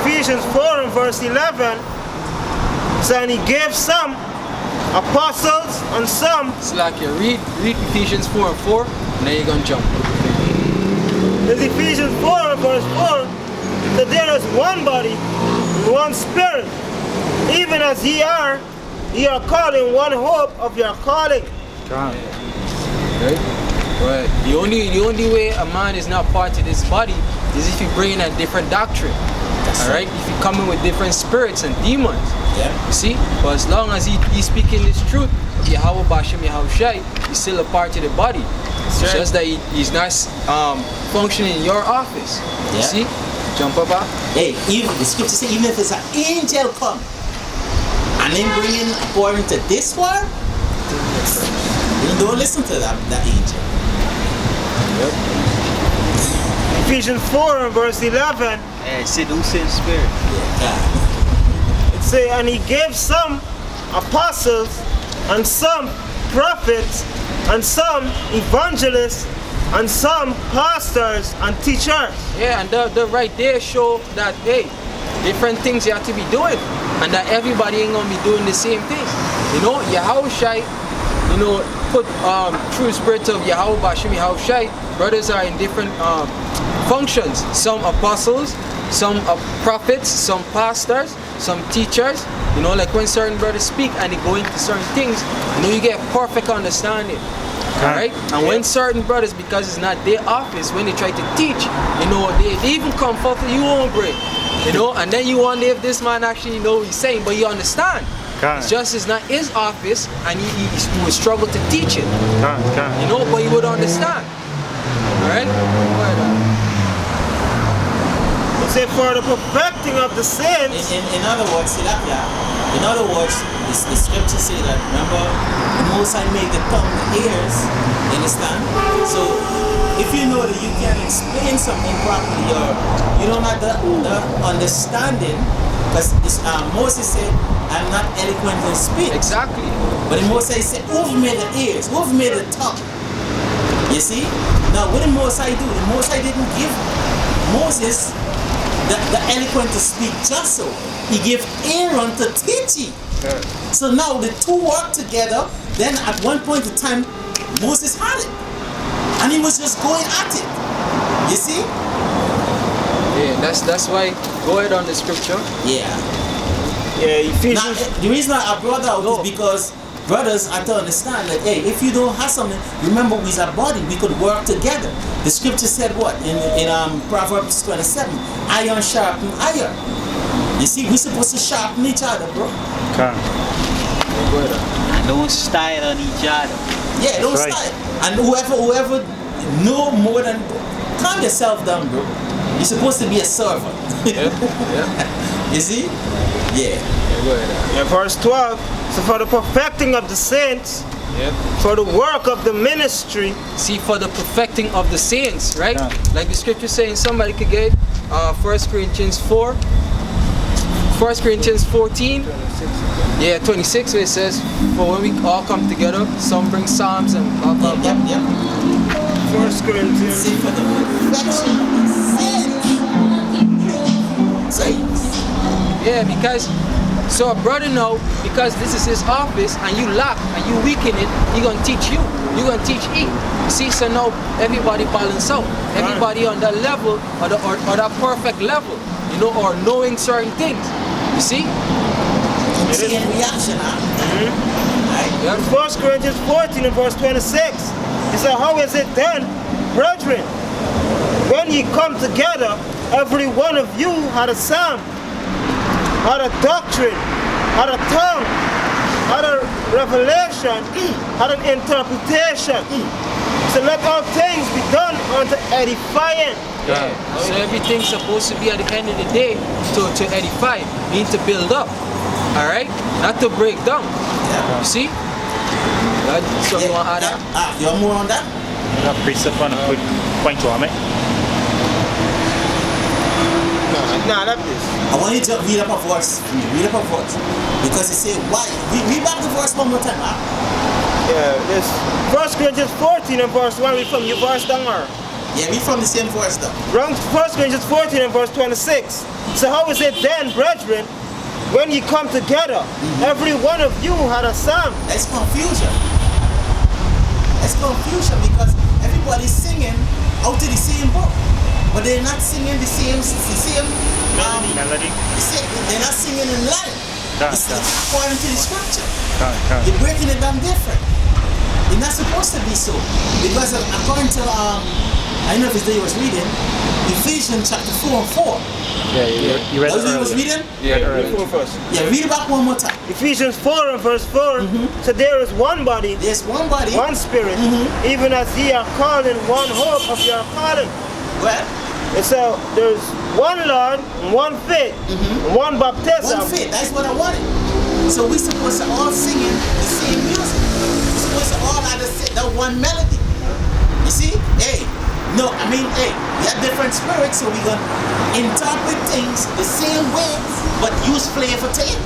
Ephesians 4 and verse 11, so and he gave some apostles and some. It's like you read Ephesians 4 and 4, and then you're going to jump. There's Ephesians 4 and verse 4, that there is one body, one spirit, even as ye are called in one hope of your calling. Right. Right. The only way a man is not part of this body is if you bring in a different doctrine. Alright? If you come in with different spirits and demons. Yeah. You see? But as long as he's speaking this truth of Yahweh Bashem Yahushai, he's still a part of the body. It's just that he's not functioning in your office. Yeah. You see? Jump up. Hey, even the scripture says even if it's an angel come and then bring in according to this one, you don't listen to that angel. Yep. Ephesians 4 and verse 11. And seducing spirit. Yeah. It say, and he gave some apostles and some prophets and some evangelists and some pastors and teachers. Yeah, and the right there show that, hey, different things you have to be doing, and that everybody ain't gonna be doing the same things. You know, Yahushai, you know, put true spirit of Yahweh Bashem Yahushai. Brothers are in different functions. Some apostles, some prophets, some pastors, some teachers. You know, like when certain brothers speak and they go into certain things, you know, you get perfect understanding. Alright? And when certain brothers, because it's not their office, when they try to teach, you know, they even come forth with you won't break. You know, and then you wonder if this man actually know what he's saying, but you understand. It's just it's not his office, and he would struggle to teach it. You know, but he would understand. Alright? It say for the perfecting of the saints. In other words, see that, yeah. In other words, the scripture say that, remember, the Most High made the tongue the ears, you understand? So, if you know that you can explain something properly, or you don't have the understanding, because Moses said, I'm not eloquent in speech. Exactly. But the Most High said, who've made the ears? Who've made the tongue? You see? Now, what did Most High do? The Most High didn't give Moses the eloquent to speak just so. He gave Aaron to teach him. So now the two work together. Then at one point in time, Moses had it. And he was just going at it. You see? Yeah, that's why, go ahead on the scripture. Yeah. Yeah, Ephesians. Now, the reason I brought that out is because brothers have to understand that, hey, if you don't have something, remember we're a body, we could work together. The scripture said what? In Proverbs 27, iron sharpen iron. You see, we're supposed to sharpen each other, bro. And don't style on each other. Yeah, don't style. And whoever know more than, calm yourself down, bro. You're supposed to be a servant. You see? Yeah. Yeah, verse 12. So for the perfecting of the saints, for the work of the ministry. See, for the perfecting of the saints, right? Like the scripture saying, somebody could get 1 Corinthians 4. 1 Corinthians 14, 26, where it says, for when we all come together, some bring psalms and blah, blah, blah. 1 Corinthians. See, for the perfection of the saints. Yeah, because, so a brother know, because this is his office, and you lack, and you weaken it, he's going to teach you. You're going to teach him. See, so now everybody balance out. Everybody on that level, or that perfect level, you know, or knowing certain things. You see? It is in reaction, huh? Right? 1 Corinthians 14 and verse 26. He said, how is it then, brethren, when ye come together, every one of you had a psalm, had a doctrine, had a tongue, had a revelation, had an interpretation. So let all things be done unto edifying. Yeah. So everything's supposed to be at the end of the day to edify, mean to build up. Alright? Not to break down. You see? So you want to add that? You want more on that? That precept on a good point to me. Nah, not this. I want you to read up a verse. Read up a verse. Because it says why. Read back the verse one more time. Yeah, this 1 Corinthians 14 and verse 1, we from your verse down here. Yeah, we from the same verse though. 1 Corinthians 14 and verse 26. So how is it then, brethren, when ye come together, every one of you had a psalm? That's confusion. That's confusion because everybody's singing out of the same book, but they're not singing the same Melody. they're not singing in line. It's according to the scripture. Can't. You're breaking it down different. It's not supposed to be so. Because according to, I don't know if it's the you was reading, Ephesians chapter 4 and 4. Yeah, you read That was it you was earlier. reading? Yeah, Yeah, read it back one more time. Ephesians 4 and verse 4. So there is one body, There's one body. one spirit, even as ye are called in one hope of your calling. Well, And so there's one Lord, one faith, one baptism. one fit. That's what I wanted. So we're supposed to all singing the same music. We're supposed to all have that one melody. You see? Hey, we have different spirits, so we're gonna interpret things the same way, but use flavor to it.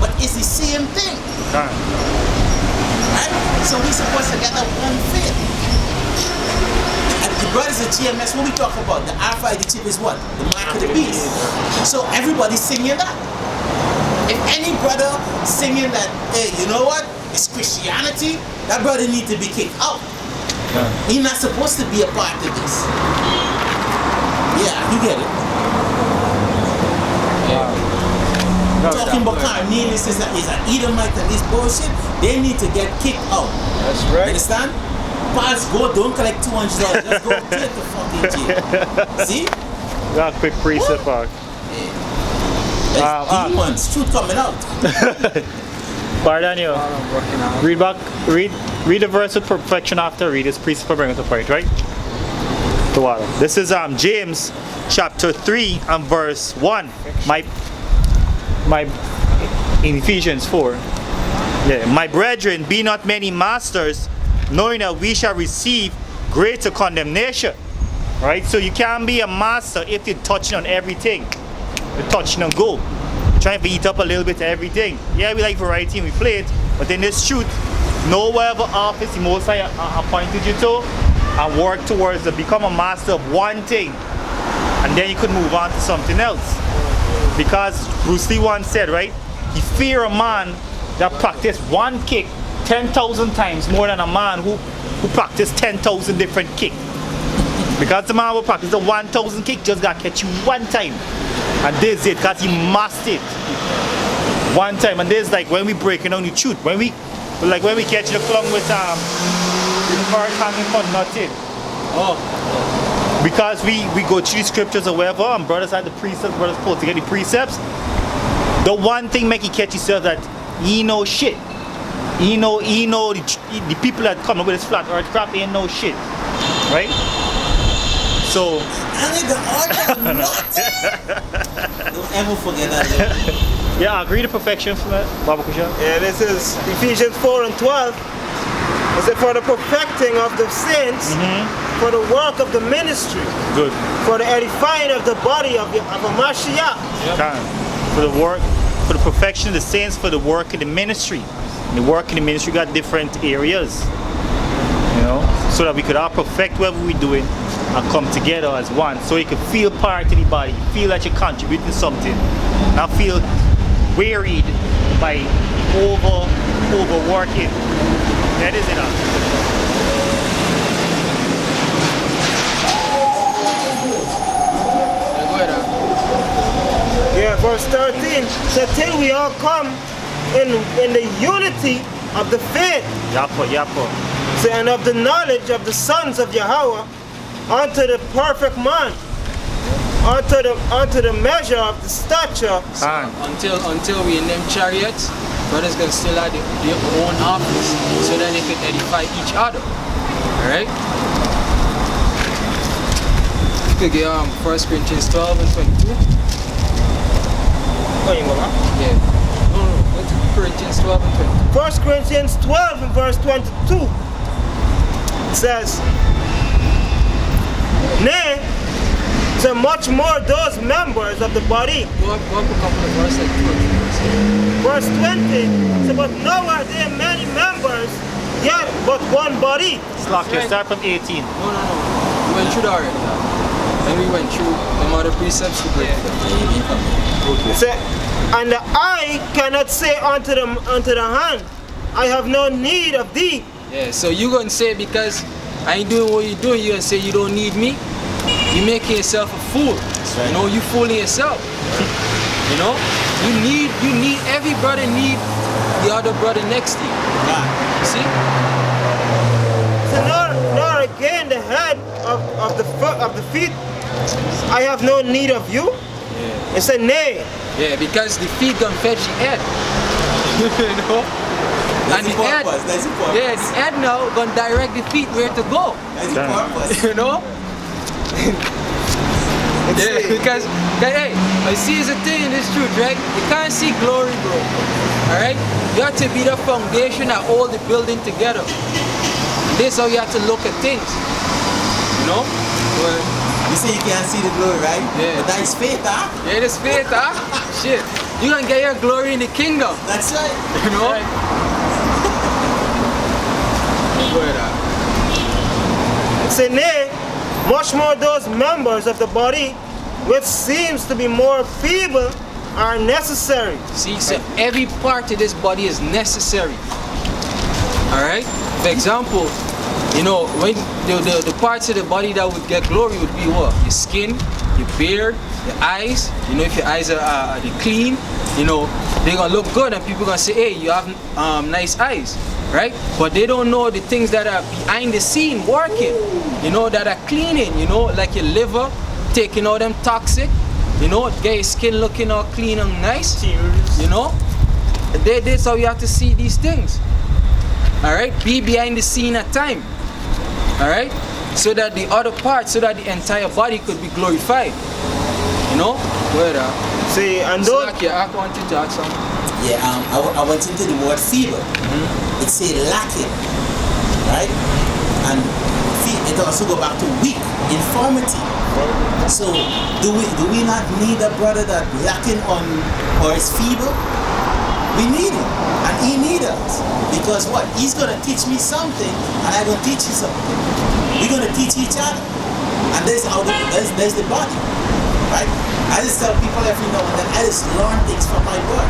But it's the same thing. Right? So we're supposed to get that one fit. And the brothers of GMS, what we talk about, the Alpha and the Chief is what? The mark of the beast. So everybody's singing that. If any brother singing that, hey, you know what? It's Christianity, that brother needs to be kicked out. He's not supposed to be a part of this. Yeah, you get it. Talking about Cornelius is an Edomite and this bullshit, they need to get kicked out. That's You right. understand? Pass go, don't collect $200. Just go straight to fucking jail. See? Got a quick precept back. There's demons, truth coming out. Pardon you. I'm working out. Read the verse with perfection after. Read this precept for bringing to point, right? The water. This is James chapter 3 and verse 1. My in Ephesians 4. Yeah. My brethren, be not many masters, knowing that we shall receive greater condemnation. Right? So you can't be a master if you're touching on everything. You're touching on go. Trying to eat up a little bit of everything. Yeah, we like variety and we play it, but in this truth, know whatever office the Most High appointed you to and work towards to become a master of one thing, and then you could move on to something else. Because Bruce Lee once said, right, you fear a man that practiced one kick 10,000 times more than a man who practiced 10,000 different kicks. Because the man who practiced the 1,000 kick just got catch you one time. And this is it, because he mastered it one time. And this is like when we breaking down the truth. When we catch the clown with card hanging for nothing. Because we go through the scriptures or whatever, and brothers had the precepts, brothers pull together the precepts. The one thing make you catch yourself that he know shit. He know the people that come up with this flat earth crap ain't no shit. Right? So Don't ever forget that. yeah, I agree to perfection for that, Baba Kusha. Yeah, this is Ephesians 4 and 12. It said, for the perfecting of the saints, for the work of the ministry, Good. for the edifying of the body of a Mashiach. For the work, for the perfection of the saints, for the work in the ministry. And the work in the ministry got different areas, you know, so that we could all perfect whatever we're doing and come together as one, so you can feel part of the body, feel that you're contributing something, not feel wearied by overworking. That is it. Yeah, verse 13. So till we all come in the unity of the faith, so, and of the knowledge of the sons of Yahweh, unto the perfect man, unto the measure of the stature. Until we in them chariots, brothers can still have their own office, so that they can edify each other. Alright? You could get 1 Corinthians 12 and 22. Yeah. No. 1 Corinthians 12 and 22. 1 Corinthians 12 and verse 22. It says, nay, so much more those members of the body. Go up a couple of verses, like 20. Verse 20, so but now are there many members, yet but one body. Slack, you start from 18. No. went through that already. Then we went through the other precepts to break them. Say, and the eye cannot say unto the hand, I have no need of thee. Yeah, so you gonna say because I ain't doing what you're doing, you gonna say you don't need me? You making yourself a fool. right. You know, you fooling yourself. You know? You need every brother need the other brother next to you. Ah, See? So nor again the head of the foot of the feet, I have no need of you. Yeah. It said, nay. Yeah, because the feet gonna fetch the head. You know? that's And the the head, purpose. That's the purpose. yeah, the head now gonna direct the feet where to go. That's the purpose. You know? Yeah, because hey, I see is a thing in this truth, right? You can't see glory, bro. Alright? You have to be the foundation that hold the building together. This is how you have to look at things. You know? Well, You say you can't see the glory, right? Yeah. But that is faith, huh? yeah, this faith, huh? Shit. You gonna get your glory in the kingdom. That's right. You know? It said, nay, much more those members of the body which seems to be more feeble are necessary. See, so every part of this body is necessary. Alright? For example, you know, when the parts of the body that would get glory would be what? Your skin, your beard, your eyes. You know, if your eyes are they clean, you know, they're gonna look good and people gonna say, hey, you have nice eyes. Right? But they don't know the things that are behind the scene working, you know, that are cleaning, you know, like your liver, taking all them toxic, you know, get your skin looking all clean and nice, you know. That's how you have to see these things. Alright? Be behind the scene at time. Alright? So that the other part, so that the entire body could be glorified. You know? See, and So those, like, I wanted to add something. Yeah, I went into the word feeble. It say lacking, right? And it also go back to weak, infirmity. So do we not need a brother that lacking on or is feeble? We need him, and he needs us. Because what? He's gonna teach me something, and I'm gonna teach you something. We're gonna teach each other. And there's the body. Right? I just tell people every now and then, I just learn things from my brother.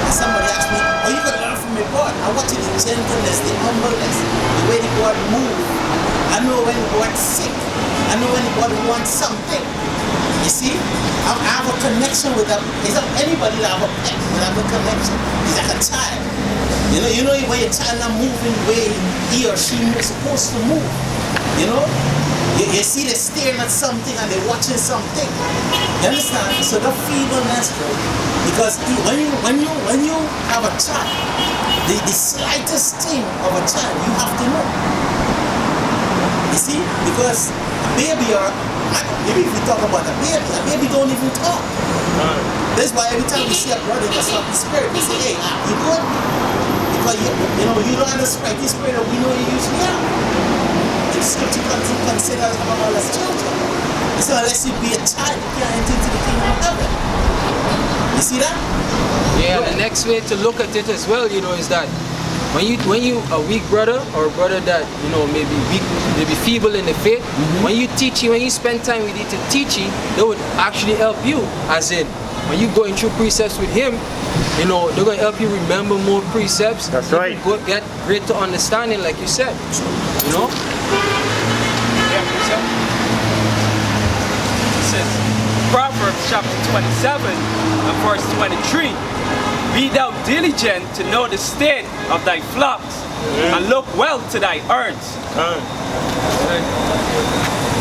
And somebody asked me, oh, you gonna learn from your God? I watch the gentleness, the humbleness, the way the God moves. I know when the God's sick. I know when the God wants something. You see? I have a connection with them. It's not anybody that have a pet that have a connection. It's like a child. You know when your child not moving the way he or she is supposed to move. You know? You see they staring at something and they're watching something. You understand? So the feebleness, bro. Because when you have a child, the slightest thing of a child you have to know. You see? Because a baby, or maybe if we talk about a baby don't even talk. That's why every time we see a brother in a certain spirit, we say, hey, you good? Because you don't understand the spirit that we know you usually have. Scripture considers all as children. So unless you be a child, you can't enter into the kingdom of heaven. You see that? Yeah, the next way to look at it as well, you know, is that when you a weak brother or a brother that, you know, maybe weak, maybe feeble in the faith, when you teach him, when you spend time with him to teach him, they would actually help you. As in, when you going through precepts with him, you know, they're going to help you remember more precepts. That's right. Get greater understanding, like you said. You know? It says, Proverbs chapter 27 and verse 23. Be thou diligent to know the state of thy flocks, and look well to thy herds.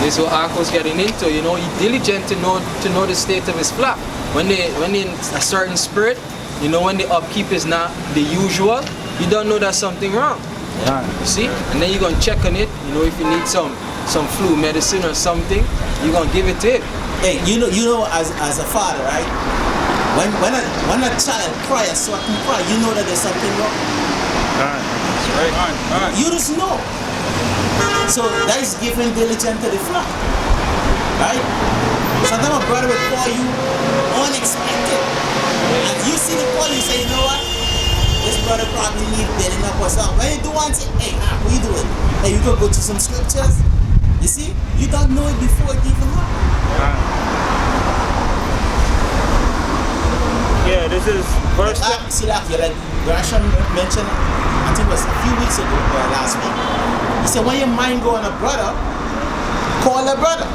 This is what Akko's getting into, you know, he's diligent to know the state of his flock. When in a certain spirit, you know, when the upkeep is not the usual, you don't know there's something wrong. You see? And then you're gonna check on it, you know, if you need some flu medicine or something, you're gonna give it to him. Hey, you know, as a father, right? When a child cries a certain cry, you know that there's something wrong. Right. You just know. So that is giving diligence to the flock. Right? Sometimes a brother will call you unexpected. And you see the call, you say, you know what? This brother probably need building up or something. When you do one thing, hey, what you doing? Hey, you gonna go to some scriptures? You see, you don't know it before it even happened. Yeah, this is verse. See that, like Gresham mentioned, I think it was a few weeks ago or last week. He said, when your mind go on a brother, call a brother.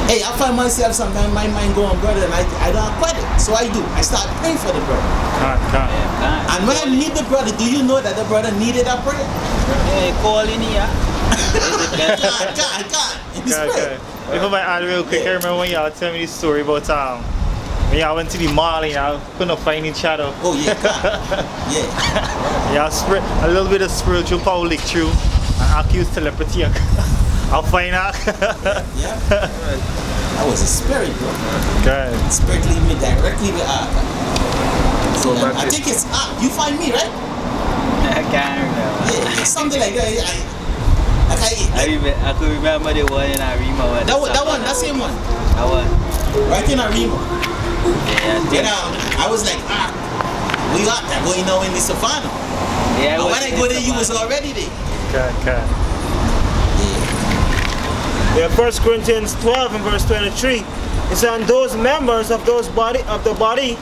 Hey, I find myself sometimes my mind go on brother and I don't quit it. So I do. I start praying for the brother. And when I meet the brother, do you know that the brother needed a prayer? Yeah, call in here. God. In his prayer. If I might add real quick, I remember when y'all tell me this story about when y'all went to the mall and y'all couldn't find each other. Oh yeah, God. Yeah. Y'all spread a little bit of spiritual power leak through and accused telepathy. I'll find out. Yeah. That was a spirit, bro. Okay. Spirit lead me directly to Ark. So I think it's Ark. You find me, right? I can't remember. Yeah, it's something like that. I could remember the one in Arima. That one, that same one. That one. Right in Arima. Yeah, You know, I was like, we out there going now in the savannah. Yeah, But when I go there, you was already there. Okay. Yeah, 1 Corinthians 12 and verse 23. It's on those members of the body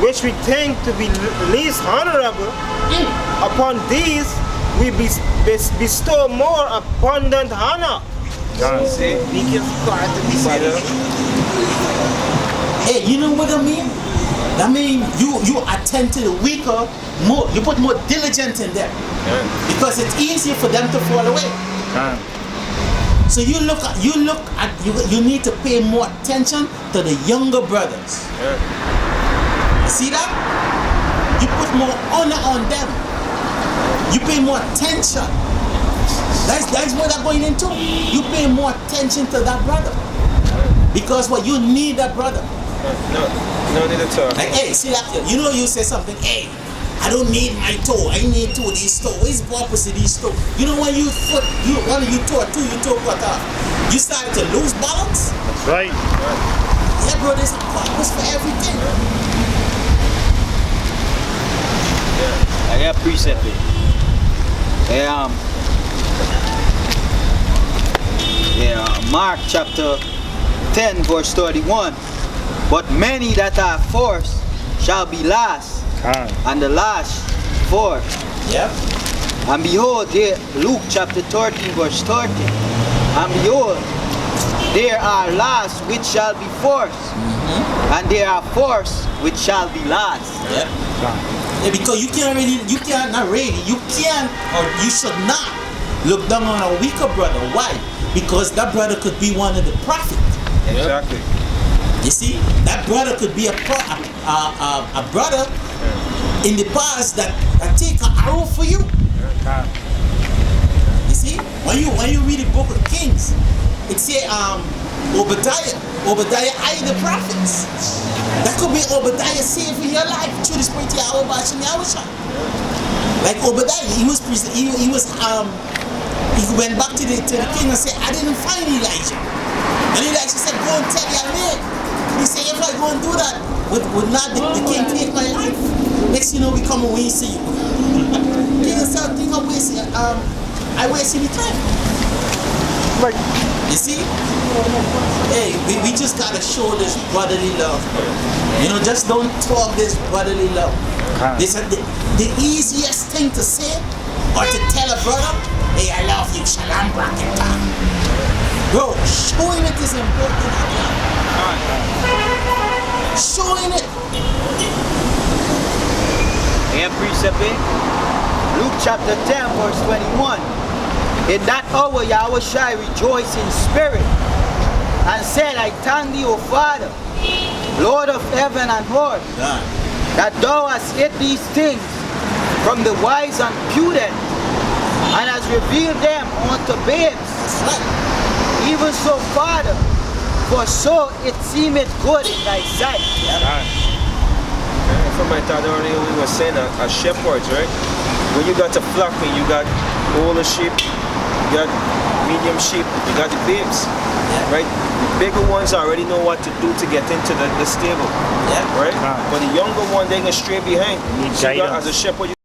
which we think to be least honorable. Upon these we bestow more abundant honor. See? Hey, you know what I mean? That mean you attend to the weaker more. You put more diligence in them. Because it's easier for them to fall away. So you need to pay more attention to the younger brothers. You see that? You put more honor on them. You pay more attention. That's what I'm going into. You pay more attention to that brother. Because what you need that brother. No need to talk. Like, hey, see that? You know you say something, hey, I don't need my toe. I need two of these toe. What is the purpose of these toe? You know when you one of you toe, two you toe cut off. You start to lose balance. That's right. Yeah, bro, there's a purpose for everything. I got precept it. Mark chapter 10 verse 31. But many that are first shall be last, and the last first. Yep. And behold, there, Luke chapter 13 verse 30. And behold, there are last which shall be first, and there are first which shall be last. Yep. Yeah, because you can't, or you should not look down on a weaker brother. Why? Because that brother could be one of the prophets. Exactly. You see, that brother could be a brother in the past that take an arrow for you. You see, when you read the book of Kings, it say Obadiah eyed the prophets. That could be Obadiah saving your life through the spirit of Yahweh Shah. Like Obadiah, he went back to the king and said, I didn't find Elijah. And Elijah said, go and tell your man. He said, if I go and do that, would not the king take my life? Next you know, we come and we see you. King said, think I'm wasting, I wasted the time. Right. You see? Hey, we just gotta show this brotherly love. You know, just don't talk this brotherly love. This the easiest thing to say or to tell a brother, hey, I love you, shalom brakita. Bro, showing it is important. Showing it. And precept it. Luke chapter 10 verse 21. In that hour Yahweh shall rejoice in spirit and said, I thank thee, O Father, Lord of heaven and earth, that thou hast hid these things from the wise and prudent, and hast revealed them unto babes. Even so, Father, for so it seemeth good in thy sight. From my thought earlier, we were saying as shepherds, right? When you got a flock, when you got older sheep, you got medium sheep, you got the babes, right? The bigger ones already know what to do to get into the stable, right? But the younger one, they can stray behind. So you got, as a shepherd,